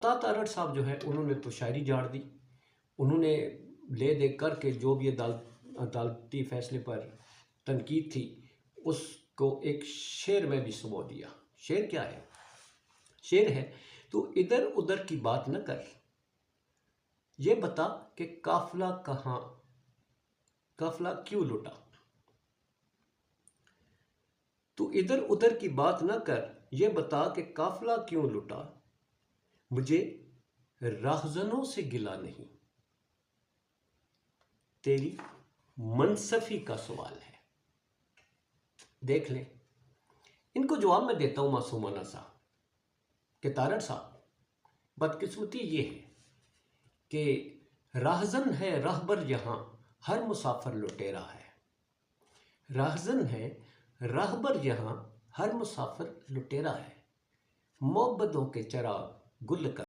तारड़ साहब जो है उन्होंने तो शायरी झाड़ दी। उन्होंने ले दे करके जो भी अदालती फैसले पर तनकीद थी उसको एक शेर में भी समो दिया। शेर क्या है? शेर है, तू इधर उधर की बात न कर, ये बता कि काफिला कहाँ, काफिला क्यों लुटा। तू इधर उधर की बात न कर, ये बता कि काफिला क्यों लुटा। मुझे राहजनों से गिला नहीं, तेरी मनसफी का सवाल है। देख लें, इनको जवाब मैं देता हूं मासूमाना सा कि तारड़ साहब, बदकिस्मती ये है कि राहजन है रहबर यहां, हर मुसाफिर लुटेरा है। राहजन है रहबर यहां, हर मुसाफिर लुटेरा है। मोहब्बतों के चराग गुल कर